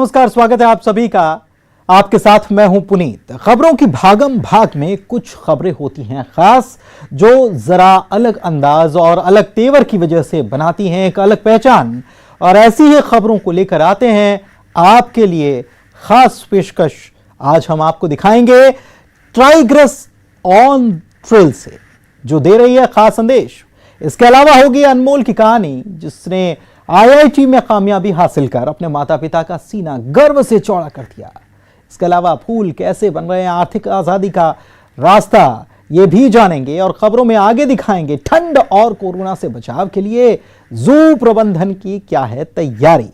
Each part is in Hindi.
नमस्कार, स्वागत है आप सभी का। आपके साथ मैं हूं पुनीत। खबरों की भागम भाग में कुछ खबरें होती हैं खास, जो जरा अलग अंदाज और अलग तेवर की वजह से बनाती हैं एक अलग पहचान। और ऐसी ही खबरों को लेकर आते हैं आपके लिए खास पेशकश। आज हम आपको दिखाएंगे टाइग्रेस ऑन ट्रेल से, जो दे रही है खास संदेश। इसके अलावा होगी अनमोल की कहानी, जिसने आईआईटी में कामयाबी हासिल कर अपने माता पिता का सीना गर्व से चौड़ा कर दिया। इसके अलावा फूल कैसे बन रहे हैं आर्थिक आजादी का रास्ता, ये भी जानेंगे। और खबरों में आगे दिखाएंगे ठंड और कोरोना से बचाव के लिए जू प्रबंधन की क्या है तैयारी।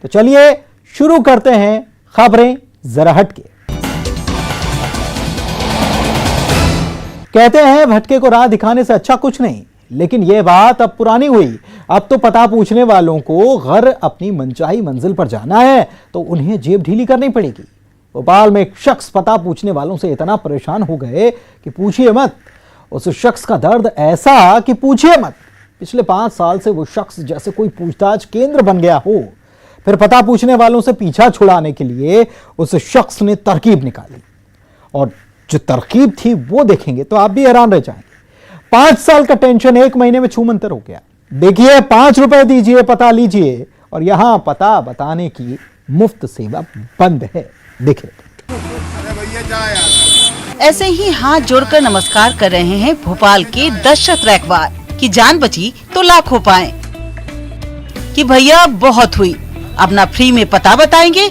तो चलिए शुरू करते हैं खबरें जरा हटके। कहते हैं भटके को राह दिखाने से अच्छा कुछ नहीं, लेकिन यह बात अब पुरानी हुई। अब तो पता पूछने वालों को घर अपनी मनचाही मंजिल पर जाना है तो उन्हें जेब ढीली करनी पड़ेगी। भोपाल में एक शख्स पता पूछने वालों से इतना परेशान हो गए कि पूछिए मत। उस शख्स का दर्द ऐसा कि पूछिए मत। पिछले 5 साल से वो शख्स जैसे कोई पूछताछ केंद्र बन गया हो। फिर पता पूछने वालों से पीछा छुड़ाने के लिए उस शख्स ने तरकीब निकाली, और जो तरकीब थी वो देखेंगे तो आप भी हैरान रह जाएंगे। 5 साल का टेंशन 1 महीने में छूमंतर हो गया। देखिए, 5 रुपए दीजिए, पता लीजिए, और यहां पता बताने की मुफ्त सेवा बंद है। देखिए, ऐसे ही हाथ जोड़कर नमस्कार कर रहे हैं भोपाल के दशरथ रैकवार की जान बची तो लाखों पाए। कि भैया बहुत हुई, अपना फ्री में पता बताएंगे,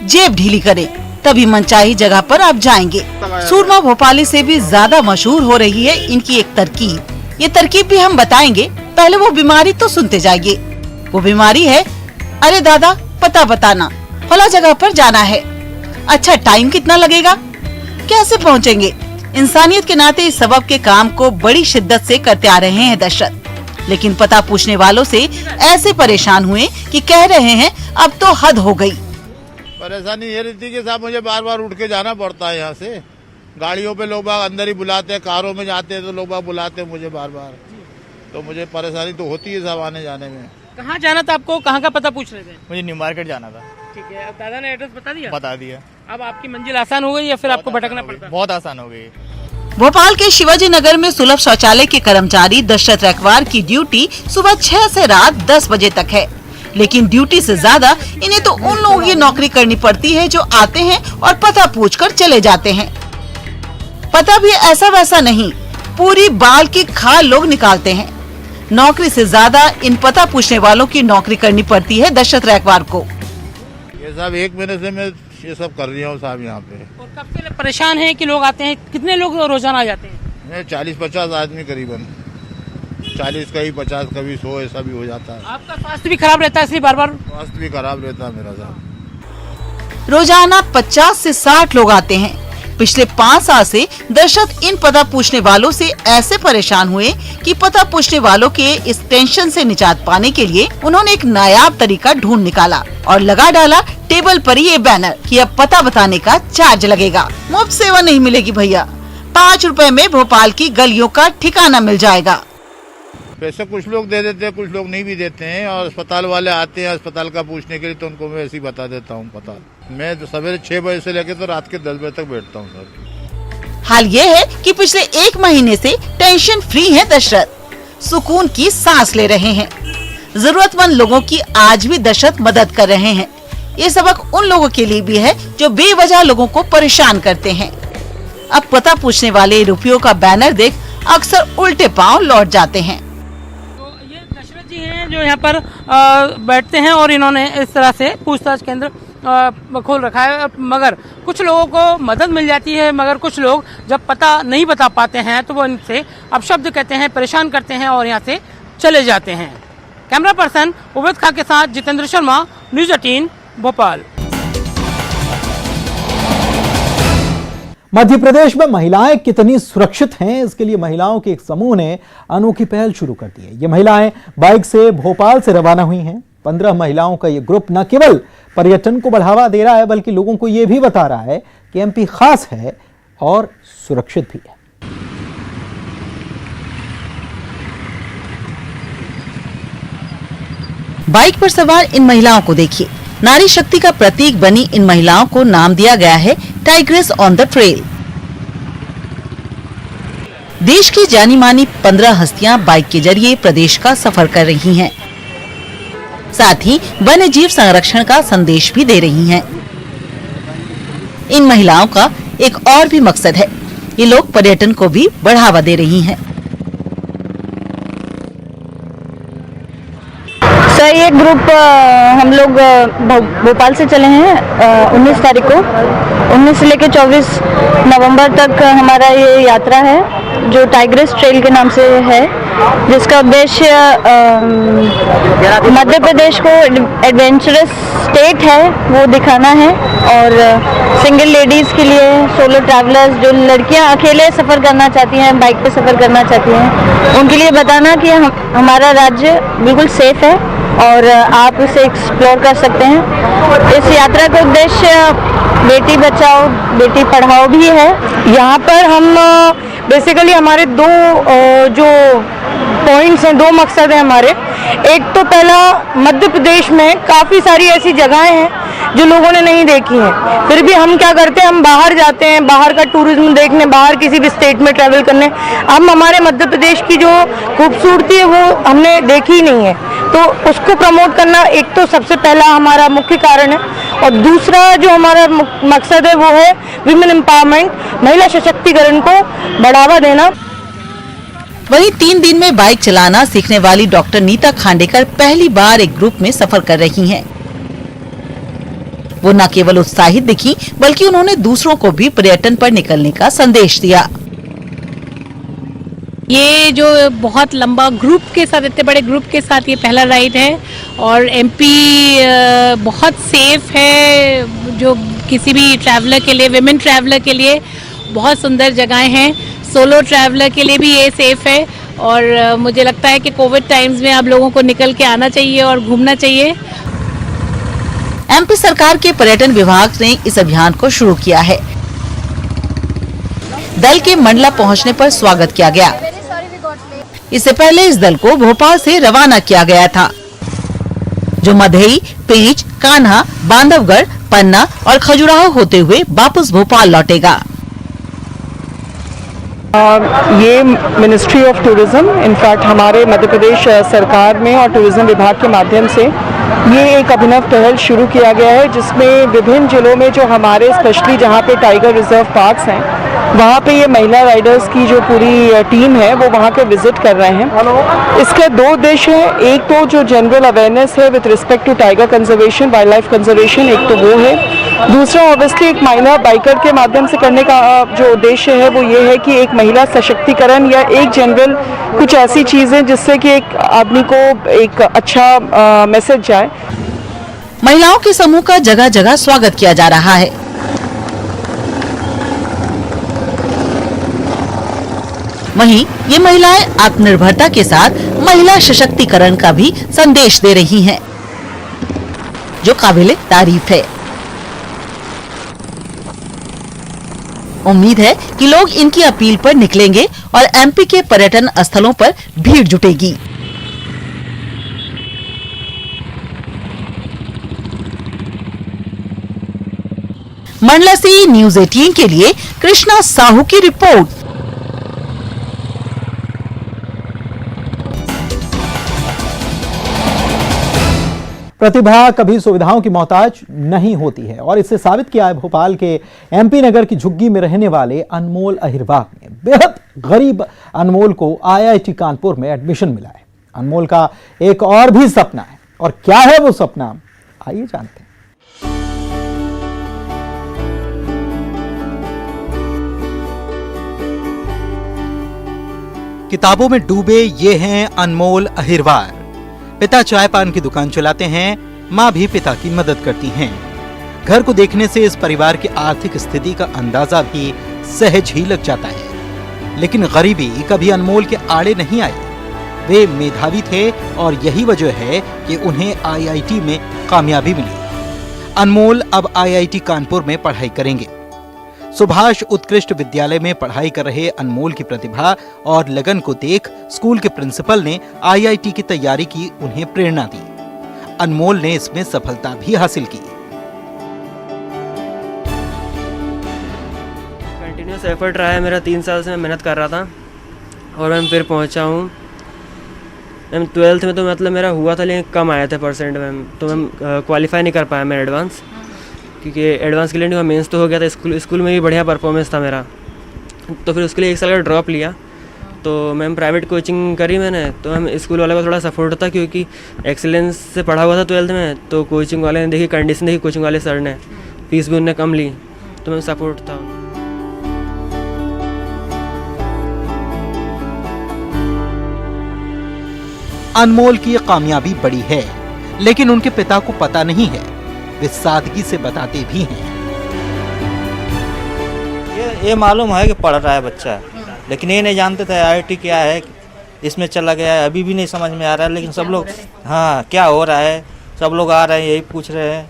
जेब ढीली करें, तभी मनचाही जगह पर आप जाएंगे। सूरमा भोपाली से भी ज्यादा मशहूर हो रही है इनकी एक तरकीब। ये तरकीब भी हम बताएंगे, पहले वो बीमारी तो सुनते जाइए। वो बीमारी है, अरे दादा पता बताना, फला जगह पर जाना है। अच्छा, टाइम कितना लगेगा, कैसे पहुंचेंगे? इंसानियत के नाते इस सबब के काम को बड़ी शिद्दत से करते आ रहे हैं दशरथ, लेकिन पता पूछने वालों से ऐसे परेशान हुए कि कह रहे हैं अब तो हद हो गई। परेशानी ये रहती कि साहब मुझे बार बार उठ के जाना पड़ता है। यहाँ से गाड़ियों पे लोग बाग अंदर ही बुलाते हैं, कारों में जाते हैं तो लोग बाग बुलाते हैं मुझे बार बार, तो मुझे परेशानी तो होती है साहब आने जाने में। कहाँ जाना था आपको, कहाँ का पता पूछ रहे थे? मुझे न्यू मार्केट जाना था। ठीक है, अब दादा ने एड्रेस बता दिया? बता दिया। अब आपकी मंजिल आसान हो गई या फिर आपको भटकना पड़ता? बहुत आसान हो गई। भोपाल के शिवाजी नगर में सुलभ शौचालय के कर्मचारी दशरथ रैकवार की ड्यूटी सुबह 6 से रात 10 बजे तक है, लेकिन ड्यूटी से ज्यादा इन्हें तो उन लोगों की नौकरी करनी पड़ती है जो आते हैं और पता पूछकर चले जाते हैं। पता भी ऐसा वैसा नहीं, पूरी बाल की खाल लोग निकालते हैं। नौकरी से ज्यादा इन पता पूछने वालों की नौकरी करनी पड़ती है दशरथ रैकवार को। ये साहब 1 महीने से मैं ये सब कर रही हूँ साहब यहाँ पे। और कब से परेशान हैं कि लोग आते हैं? कितने लोग रोजाना आ जाते हैं? 40-50 आदमी करीबन, 40 कभी 50 कभी 100 ऐसा भी हो जाता है। आपका स्वास्थ्य भी खराब रहता है इसलिए बार बार? स्वास्थ्य भी खराब रहता है मेरा साहब। रोजाना 50 से 60 लोग आते हैं। पिछले 5 साल से दशरथ इन पता पूछने वालों से ऐसे परेशान हुए कि पता पूछने वालों के इस टेंशन से निजात पाने के लिए उन्होंने एक नायाब तरीका ढूंढ निकाला और लगा डाला टेबल पर ये बैनर कि अब पता बताने का चार्ज लगेगा। मुफ्त सेवा नहीं मिलेगी भैया, 5 रुपए में भोपाल की गलियों का ठिकाना मिल जाएगा। पैसे कुछ लोग दे देते हैं, कुछ लोग नहीं भी देते हैं, और अस्पताल वाले आते हैं अस्पताल का पूछने के लिए तो उनको मैं ऐसे ही बता देता हूँ पता। मैं तो सवेरे 6 बजे से लेकर तो रात के 10 बजे तक बैठता हूँ सर। हाल ये है कि पिछले 1 महीने से टेंशन फ्री है दशरथ, सुकून की सांस ले रहे हैं। जरूरतमंद लोगों की आज भी दशरथ मदद कर रहे हैं। ये सबक उन लोगों के लिए भी है जो बेवजह लोगों को परेशान करते हैं। अब पता पूछने वाले रुपयों का बैनर देख अक्सर उल्टे पांव लौट जाते हैं। ये दशरथ जी हैं जो यहाँ पर बैठते हैं और इन्होंने इस तरह से पूछताछ केंद्र खोल रखा है। मगर कुछ लोगों को मदद मिल जाती है, मगर कुछ लोग जब पता नहीं बता पाते हैं तो वो इनसे अपशब्द कहते हैं, परेशान करते हैं और यहाँ से चले जाते हैं। कैमरा पर्सन उवैद खां के साथ जितेंद्र शर्मा, न्यूज़ 18 भोपाल। मध्य प्रदेश में महिलाएं कितनी सुरक्षित हैं, इसके लिए महिलाओं के एक समूह ने अनोखी पहल शुरू कर दी है। ये महिलाएं बाइक से भोपाल से रवाना हुई हैं। 15 महिलाओं का ये ग्रुप न केवल पर्यटन को बढ़ावा दे रहा है, बल्कि लोगों को यह भी बता रहा है कि एमपी खास है और सुरक्षित भी है। बाइक पर सवार इन महिलाओं को देखिए, नारी शक्ति का प्रतीक बनी इन महिलाओं को नाम दिया गया है टाइग्रेस ऑन द ट्रेल। देश की जानी मानी 15 हस्तियां बाइक के जरिए प्रदेश का सफर कर रही हैं। साथ ही वन्य जीव संरक्षण का संदेश भी दे रही हैं। इन महिलाओं का एक और भी मकसद है, ये लोग पर्यटन को भी बढ़ावा दे रही हैं। सर, ये ग्रुप हम लोग भोपाल से चले हैं 19 तारीख को। 19 से लेकर 24 नवंबर तक हमारा ये यात्रा है, जो टाइग्रेस ट्रेल के नाम से है, जिसका उद्देश्य मध्य प्रदेश को एडवेंचरस स्टेट है वो दिखाना है, और सिंगल लेडीज़ के लिए, सोलो ट्रैवलर्स, जो लड़कियां अकेले सफ़र करना चाहती हैं, बाइक पे सफ़र करना चाहती हैं, उनके लिए बताना कि हमारा राज्य बिल्कुल सेफ है और आप इसे एक्सप्लोर कर सकते हैं। इस यात्रा का उद्देश्य बेटी बचाओ बेटी पढ़ाओ भी है। यहाँ पर हम बेसिकली हमारे दो जो पॉइंट्स हैं, दो मकसद हैं हमारे। एक तो पहला, मध्य प्रदेश में काफ़ी सारी ऐसी जगहें हैं जो लोगों ने नहीं देखी हैं, फिर भी हम क्या करते हैं, हम बाहर जाते हैं, बाहर का टूरिज्म देखने, बाहर किसी भी स्टेट में ट्रैवल करने। हम हमारे मध्य प्रदेश की जो खूबसूरती है वो हमने देखी ही नहीं है, तो उसको प्रमोट करना एक तो सबसे पहला हमारा मुख्य कारण है। और दूसरा जो हमारा मकसद है वो है विमेन एम्पावरमेंट, महिला सशक्तिकरण को बढ़ावा देना। वहीं 3 दिन में बाइक चलाना सीखने वाली डॉक्टर नीता खांडेकर पहली बार एक ग्रुप में सफर कर रही हैं। वो न केवल उत्साहित दिखी, बल्कि उन्होंने दूसरों को भी पर्यटन पर निकलने का संदेश दिया। ये जो बहुत लंबा ग्रुप के साथ, इतने बड़े ग्रुप के साथ ये पहला राइड है, और एमपी बहुत सेफ है, जो किसी भी ट्रैवलर के लिए, विमेन ट्रैवलर के लिए बहुत सुंदर जगहें हैं। सोलो ट्रैवलर के लिए भी ये सेफ है, और मुझे लगता है कि कोविड टाइम्स में आप लोगों को निकल के आना चाहिए और घूमना चाहिए। एमपी सरकार के पर्यटन विभाग ने इस अभियान को शुरू किया है। दल के मंडला पहुंचने पर स्वागत किया गया। इससे पहले इस दल को भोपाल से रवाना किया गया था, जो मधेई, पेंच, कान्हा, बांधवगढ़, पन्ना और खजुराहो होते हुए वापस भोपाल लौटेगा। ये मिनिस्ट्री ऑफ टूरिज्म, इनफैक्ट हमारे मध्य प्रदेश सरकार में और टूरिज्म विभाग के माध्यम से ये एक अभिनव पहल शुरू किया गया है, जिसमें विभिन्न जिलों में जो हमारे स्पेशली जहाँ पे टाइगर रिजर्व पार्क्स हैं, वहाँ पे ये महिला राइडर्स की जो पूरी टीम है वो वहाँ के विजिट कर रहे हैं। इसके 2 उद्देश्य हैं। एक तो जो जनरल अवेयरनेस है with respect to tiger conservation, wild life conservation, एक तो वो है। दूसरा ऑब्वियसली एक महिला बाइकर के माध्यम से करने का जो उद्देश्य है वो ये है कि एक महिला सशक्तिकरण या एक जनरल कुछ ऐसी चीज़ें जिससे कि एक आदमी को एक अच्छा मैसेज जाए। महिलाओं के समूह का जगह जगह स्वागत किया जा रहा है। वहीं ये महिलाएं आत्मनिर्भरता के साथ महिला सशक्तिकरण का भी संदेश दे रही हैं, जो काबिले तारीफ है। उम्मीद है कि लोग इनकी अपील पर निकलेंगे और एमपी के पर्यटन स्थलों पर भीड़ जुटेगी। मंडला से न्यूज़ 18 के लिए कृष्णा साहू की रिपोर्ट। प्रतिभा कभी सुविधाओं की मोहताज नहीं होती है, और इससे साबित किया है भोपाल के एमपी नगर की झुग्गी में रहने वाले अनमोल अहिरवार ने। बेहद गरीब अनमोल को आईआईटी कानपुर में एडमिशन मिला है। अनमोल का एक और भी सपना है, और क्या है वो सपना, आइए जानते हैं। किताबों में डूबे ये हैं अनमोल अहिरवार। पिता चाय पान की दुकान चलाते हैं, माँ भी पिता की मदद करती हैं। घर को देखने से इस परिवार की आर्थिक स्थिति का अंदाजा भी सहज ही लग जाता है। लेकिन गरीबी कभी अनमोल के आड़े नहीं आई। वे मेधावी थे, और यही वजह है कि उन्हें आईआईटी में कामयाबी मिली। अनमोल अब आईआईटी कानपुर में पढ़ाई करेंगे। सुभाष उत्कृष्ट विद्यालय में पढ़ाई कर रहे अनमोल की प्रतिभा और लगन को देख स्कूल के प्रिंसिपल ने आईआईटी की तैयारी की उन्हें प्रेरणा दी। अनमोल ने इसमें सफलता भी हासिल की। कंटिन्यूस एफर्ट रहा है मेरा, 3 साल से मैं मेहनत कर रहा था और मैं फिर पहुंचा हूँ। मैम 12th में तो मतलब मेरा हुआ था लेकिन कम आया था परसेंट मैम, तो मैम क्वालिफाई नहीं कर पाया मैं एडवांस, क्योंकि एडवांस के लिए मेंस तो हो गया था, स्कूल में भी बढ़िया परफॉर्मेंस था मेरा, तो फिर उसके लिए 1 साल का ड्रॉप लिया। तो मैम प्राइवेट कोचिंग करी मैंने, तो मैम स्कूल वाले को थोड़ा सपोर्ट था क्योंकि एक्सीलेंस से पढ़ा हुआ था 12th में, तो कोचिंग वाले ने देखी कंडीशन देखी, कोचिंग वाले सर ने फीस भी उनने कम ली, तो मैम सपोर्ट था। अनमोल की कामयाबी बड़ी है, लेकिन उनके पिता को पता नहीं है। वे सादगी से बताते भी हैं। ये मालूम है कि पढ़ रहा है बच्चा, लेकिन ये नहीं जानते थे IIT क्या है, इसमें चला गया है, अभी भी नहीं समझ में आ रहा है। लेकिन सब लोग हाँ क्या हो रहा है, सब लोग आ रहे हैं, यही पूछ रहे हैं,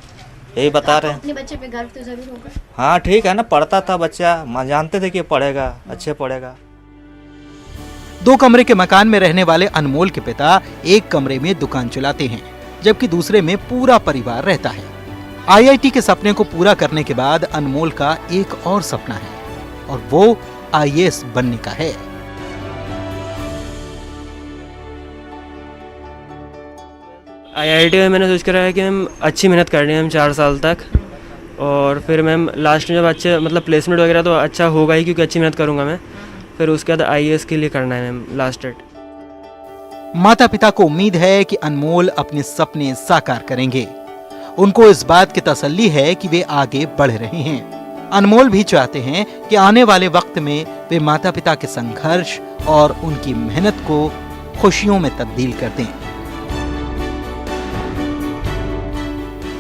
यही बता रहे हैं। अपने बच्चे पे गर्व तो जरूर होगा। हाँ ठीक है ना, पढ़ता था बच्चा, जानते थे कि पढ़ेगा, अच्छे पढ़ेगा। 2 कमरे के मकान में रहने वाले अनमोल के पिता एक कमरे में दुकान चलाते हैं, जबकि दूसरे में पूरा परिवार रहता है। IIT के सपने को पूरा करने के बाद अनमोल का एक और सपना है, और वो IAS बनने का है। IIT में मैंने सोच कर रहा है कि मैम अच्छी मेहनत करनी है मैम 4 साल तक, और फिर मैम लास्ट में जब अच्छे मतलब प्लेसमेंट वगैरह तो अच्छा होगा ही, क्योंकि अच्छी मेहनत करूँगा मैं। फिर उसके बाद IAS के लिए करना है मैम लास्ट डेट। माता पिता को उम्मीद है कि अनमोल अपने सपने साकार करेंगे। उनको इस बात की तसल्ली है कि वे आगे बढ़ रहे हैं। अनमोल भी चाहते हैं कि आने वाले वक्त में वे माता पिता के संघर्ष और उनकी मेहनत को खुशियों में तब्दील कर दें।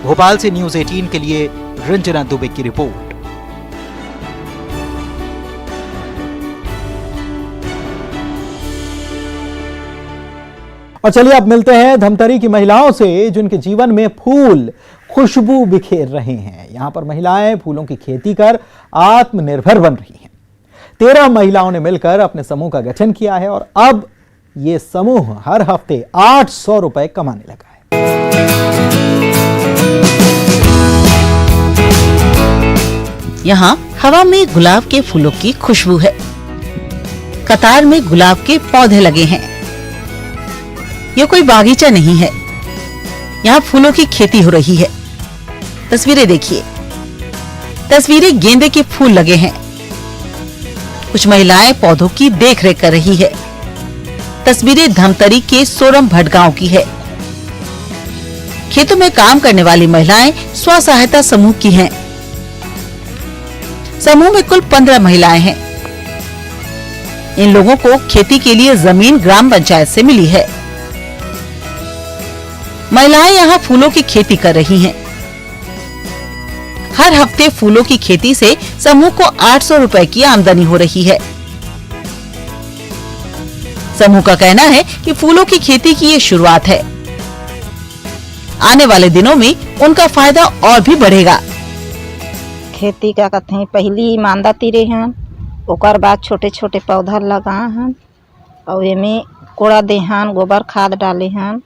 भोपाल से न्यूज़ 18 के लिए रंजना दुबे की रिपोर्ट। और चलिए अब मिलते हैं धमतरी की महिलाओं से, जिनके जीवन में फूल खुशबू बिखेर रहे हैं। यहाँ पर महिलाएं फूलों की खेती कर आत्मनिर्भर बन रही हैं। 13 महिलाओं ने मिलकर अपने समूह का गठन किया है और अब ये समूह हर हफ्ते 800 रुपए कमाने लगा है। यहाँ हवा में गुलाब के फूलों की खुशबू है। कतार में गुलाब के पौधे लगे हैं। यह कोई बागीचा नहीं है, यहाँ फूलों की खेती हो रही है। तस्वीरें देखिए, तस्वीरें गेंदे के फूल लगे हैं। कुछ महिलाएं पौधों की देखरेख कर रही है। तस्वीरें धमतरी के सोरम भट्ट गांव की है। खेतों में काम करने वाली महिलाएं स्व सहायता समूह की हैं। समूह में कुल 15 महिलाएं हैं। इन लोगों को खेती के लिए जमीन ग्राम पंचायत से मिली है। महिलाएं यहाँ फूलों की खेती कर रही हैं। हर हफ्ते फूलों की खेती से समूह को 800 रुपए की आमदनी हो रही है। समूह का कहना है कि फूलों की खेती की ये शुरुआत है। आने वाले दिनों में उनका फायदा और भी बढ़ेगा। खेती का कहते हैं, पहली मांदा तीरे हन, ओकर बाद छोटे छोटे पौधा लगा हन और एमे कोड़ा देहन, गोबर खाद डाले हन,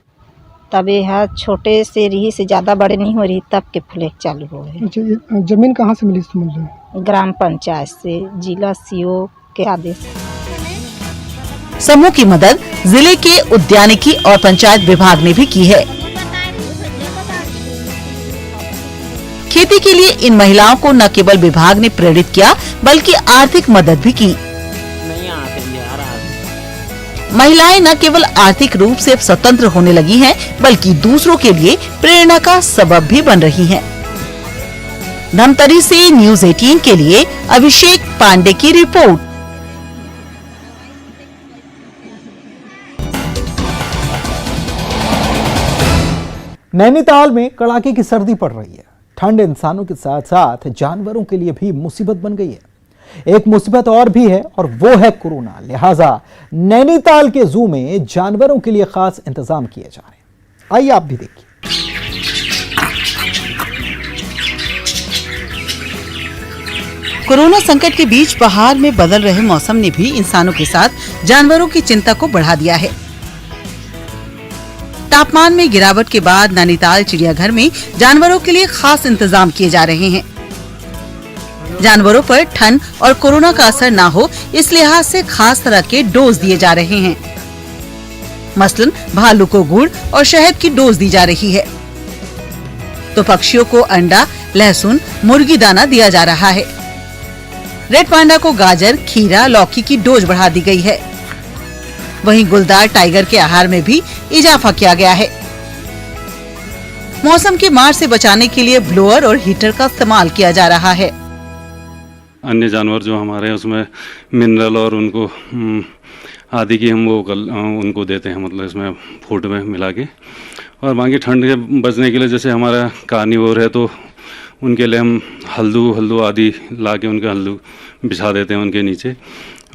तब यह छोटे से रही से ज्यादा बड़े नहीं हो रही, तब के फूले चालू हो रहे। अच्छा, जमीन कहाँ से मिली समझ? ग्राम पंचायत से, जिला सीओ के आदेश। समूह की मदद जिले के उद्यानिकी और पंचायत विभाग ने भी की है। खेती के लिए इन महिलाओं को न केवल विभाग ने प्रेरित किया, बल्कि आर्थिक मदद भी की। महिलाएं न केवल आर्थिक रूप से स्वतंत्र होने लगी हैं, बल्कि दूसरों के लिए प्रेरणा का सबब भी बन रही हैं। धमतरी से न्यूज़ 18 के लिए अभिषेक पांडे की रिपोर्ट। नैनीताल में कड़ाके की सर्दी पड़ रही है। ठंड इंसानों के साथ साथ जानवरों के लिए भी मुसीबत बन गई है। एक मुसीबत और भी है और वो है कोरोना। लिहाजा नैनीताल के जू में जानवरों के लिए खास इंतजाम किए जा रहे हैं। आइए आप भी देखिए। कोरोना संकट के बीच बहार में बदल रहे मौसम ने भी इंसानों के साथ जानवरों की चिंता को बढ़ा दिया है। तापमान में गिरावट के बाद नैनीताल चिड़ियाघर में जानवरों के लिए खास इंतजाम किए जा रहे हैं। जानवरों पर ठंड और कोरोना का असर ना हो इस लिहाज से खास तरह के डोज दिए जा रहे हैं। मसलन भालू को गुड़ और शहद की डोज दी जा रही है, तो पक्षियों को अंडा, लहसुन, मुर्गी दाना दिया जा रहा है। रेड पांडा को गाजर, खीरा, लौकी की डोज बढ़ा दी गई है। वहीं गुलदार टाइगर के आहार में भी इजाफा किया गया है। मौसम के मार से बचाने के लिए ब्लोअर और हीटर का इस्तेमाल किया जा रहा है। अन्य जानवर जो हमारे हैं उसमें मिनरल और उनको आदि की हम वो उनको देते हैं, मतलब इसमें फूड में मिला के। और बाकी ठंड के बचने के लिए जैसे हमारा कार्निवोर है तो उनके लिए हम हल्दू आदि ला के उनका हल्दू बिछा देते हैं उनके नीचे।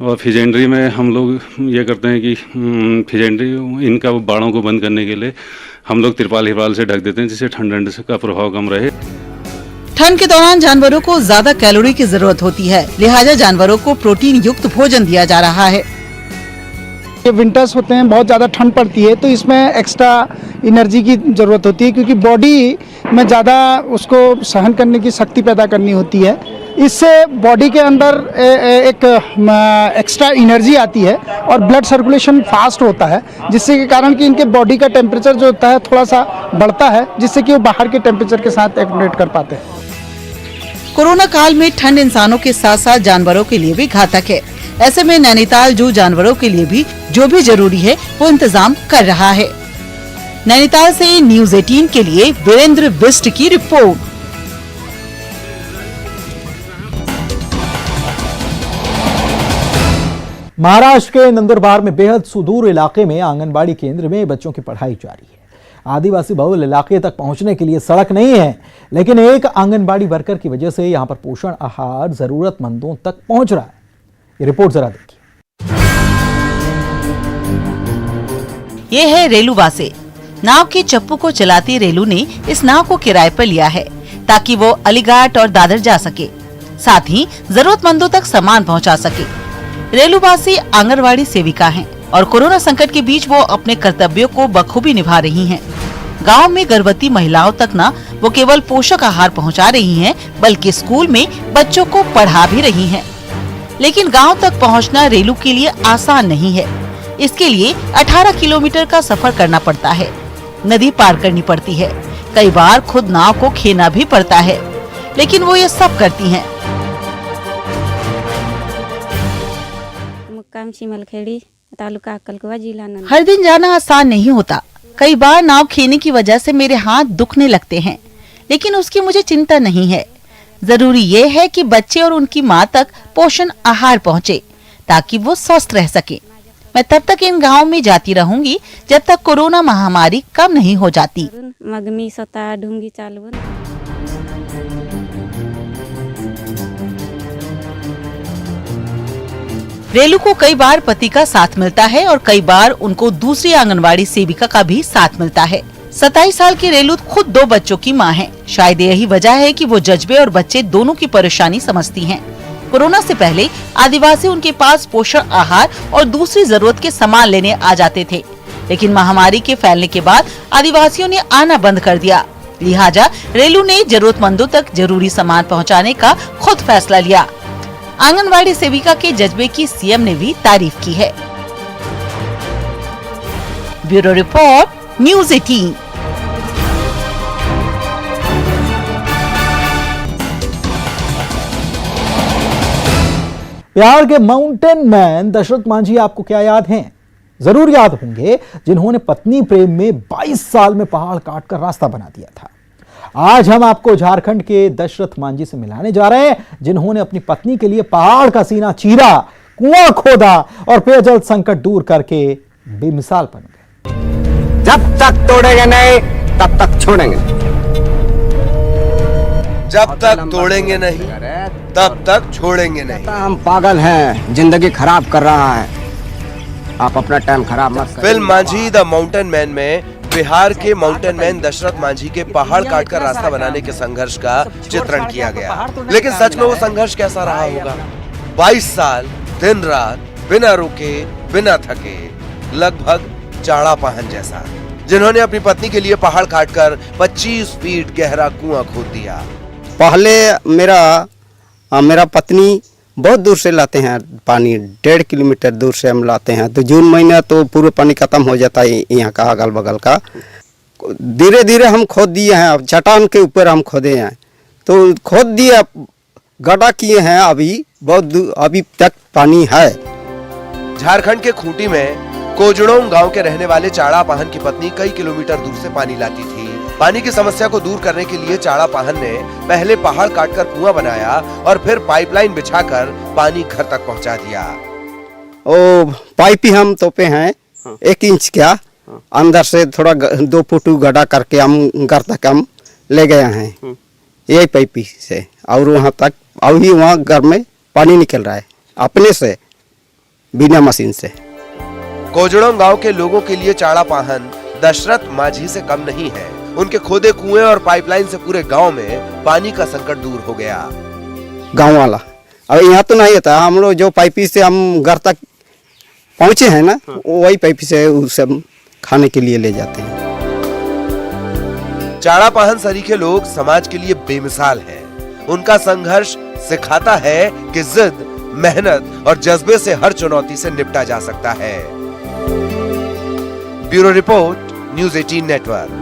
और फिजेंड्री में हम लोग ये करते हैं कि फिजेंड्री इनका बाड़ों को बंद करने के लिए हम लोग तिरपाल से ढक देते हैं जिससे ठंड का प्रभाव कम रहे। ठंड के दौरान जानवरों को ज्यादा कैलोरी की जरूरत होती है, लिहाजा जानवरों को प्रोटीन युक्त भोजन दिया जा रहा है। ये विंटर्स होते हैं, बहुत ज़्यादा ठंड पड़ती है तो इसमें एक्स्ट्रा एनर्जी की ज़रूरत होती है क्योंकि बॉडी में ज़्यादा उसको सहन करने की शक्ति पैदा करनी होती है। इससे बॉडी के अंदर एक एक्स्ट्रा एनर्जी आती है और ब्लड सर्कुलेशन फास्ट होता है, जिससे के कारण कि इनके बॉडी का टेम्परेचर जो होता है थोड़ा सा बढ़ता है, जिससे कि वो बाहर के टेम्परेचर के साथ एक्यूमुलेट कर पाते हैं। कोरोना काल में ठंड इंसानों के साथ साथ जानवरों के लिए भी घातक है। ऐसे में नैनीताल जू जानवरों के लिए भी जो भी जरूरी है वो इंतजाम कर रहा है। नैनीताल से न्यूज़ 18 के लिए वीरेंद्र बिष्ट की रिपोर्ट। महाराष्ट्र के नंदुरबार में बेहद सुदूर इलाके में आंगनबाड़ी केंद्र में बच्चों की पढ़ाई जारी है। आदिवासी बहुल इलाके तक पहुंचने के लिए सड़क नहीं है, लेकिन एक आंगनबाड़ी वर्कर की वजह से यहां पर पोषण आहार जरूरतमंदों तक पहुंच रहा है। ये रिपोर्ट जरा देखिए। ये है रेलू बासे। नाव की चप्पू को चलाती रेलू ने इस नाव को किराए पर लिया है ताकि वो अलीघाट और दादर जा सके, साथ ही जरूरतमंदों तक सामान पहुंचा सके। रेलू बासी आंगनबाड़ी सेविका हैं और कोरोना संकट के बीच वो अपने कर्तव्यों को बखूबी निभा रही हैं। गांव में गर्भवती महिलाओं तक न वो केवल पोषक आहार पहुंचा रही हैं, बल्कि स्कूल में बच्चों को पढ़ा भी रही हैं। लेकिन गांव तक पहुंचना रेलू के लिए आसान नहीं है। इसके लिए 18 किलोमीटर का सफर करना पड़ता है, नदी पार करनी पड़ती है, कई बार खुद नाव को खेना भी पड़ता है, लेकिन वो ये सब करती हैं। मुक्काम चिमलखेड़ी, तालुका अक्कलकुआ, जिला नंदुरबार। हर दिन जाना आसान नहीं होता। कई बार नाव खेने की वजह से मेरे हाथ दुखने लगते हैं, लेकिन उसकी मुझे चिंता नहीं है। जरूरी ये है कि बच्चे और उनकी माँ तक पोषण आहार पहुँचे ताकि वो स्वस्थ रह सके। मैं तब तक इन गाँव में जाती रहूंगी जब तक कोरोना महामारी कम नहीं हो जाती। मगमी सता ढूंगी चालू। रेलू को कई बार पति का साथ मिलता है और कई बार उनको दूसरी आंगनबाड़ी सेविका का भी साथ मिलता है। 27 साल की रेलू खुद 2 बच्चों की मां है। शायद यही वजह है कि वो जज्बे और बच्चे दोनों की परेशानी समझती हैं। कोरोना से पहले आदिवासी उनके पास पोषण आहार और दूसरी जरूरत के सामान लेने आ जाते थे, लेकिन महामारी के फैलने के बाद आदिवासियों ने आना बंद कर दिया। लिहाजा रेलू ने जरूरतमंदों तक जरूरी सामान पहुँचाने का खुद फैसला लिया। आंगनबाड़ी सेविका के जज्बे की सीएम ने भी तारीफ की है। Bureau report, news 18। बिहार के माउंटेन मैन दशरथ मांझी आपको क्या याद हैं? जरूर याद होंगे, जिन्होंने पत्नी प्रेम में 22 साल में पहाड़ काटकर रास्ता बना दिया था। आज हम आपको झारखंड के दशरथ मांझी से मिलाने जा रहे हैं, जिन्होंने अपनी पत्नी के लिए पहाड़ का सीना चीरा, कुआं खोदा और पेयजल संकट दूर करके बेमिसाल बन गए। जब तक तोड़ेंगे नहीं तब तक छोड़ेंगे। जब तक तोड़ेंगे नहीं तब तक छोड़ेंगे नहीं। हम पागल हैं, जिंदगी खराब कर रहा है, आप अपना टाइम खराब मत करें। Film Manjhi the mountain man में बिहार के माउंटेन मैन दशरथ मांझी के पहाड़ काटकर रास्ता बनाने के संघर्ष का चित्रण किया गया। लेकिन सच में वो संघर्ष कैसा रहा होगा? 22 साल दिन रात बिना रुके बिना थके, लगभग चाड़ा पहन जैसा, जिन्होंने अपनी पत्नी के लिए पहाड़ काटकर 25 फीट गहरा कुआं खोद दिया। पहले मेरा पत्नी बहुत दूर से लाते हैं पानी, 1.5 किलोमीटर दूर से हम लाते हैं। तो जून महीना तो पूरा पानी खत्म हो जाता है यहाँ का, अगल बगल का। धीरे धीरे हम खोद दिए हैं, अब चट्टान के ऊपर हम खोदे हैं, तो खोद दिए, गड्ढा किए हैं। अभी तक पानी है। झारखंड के खूंटी में कोजड़ोंग गांव के रहने वाले चाड़ा पाहन की पत्नी कई किलोमीटर दूर से पानी लाती थी। पानी की समस्या को दूर करने के लिए चाड़ा पाहन ने पहले पहाड़ काटकर कुआं बनाया और फिर पाइपलाइन बिछाकर पानी घर तक पहुंचा दिया। ओ पाइप ही हम तोपे हैं 1 इंच क्या, अंदर से थोड़ा 2 फुट गड्ढा करके हम घर तक हम ले गए हैं यही पाइप से, और वहाँ तक अभी वहाँ घर में पानी निकल रहा है अपने से, बिना मशीन से। कोजड़ोंग गांव के लोगों के लिए चाड़ा पाहन दशरथ माझी से कम नहीं है। उनके खोदे कुएं और पाइपलाइन से पूरे गांव में पानी का संकट दूर हो गया। गांव वाला अब यहाँ तो नहीं होता, हम लोग जो पाइप से हम घर तक पहुँचे हैं ना, वही पाइप से उसे खाने के लिए ले जाते हैं। चाड़ा पाहन सरीखे लोग समाज के लिए बेमिसाल हैं। उनका संघर्ष सिखाता है कि जिद, मेहनत और जज्बे से हर चुनौती से निपटा जा सकता है। Bureau report, news 18 network.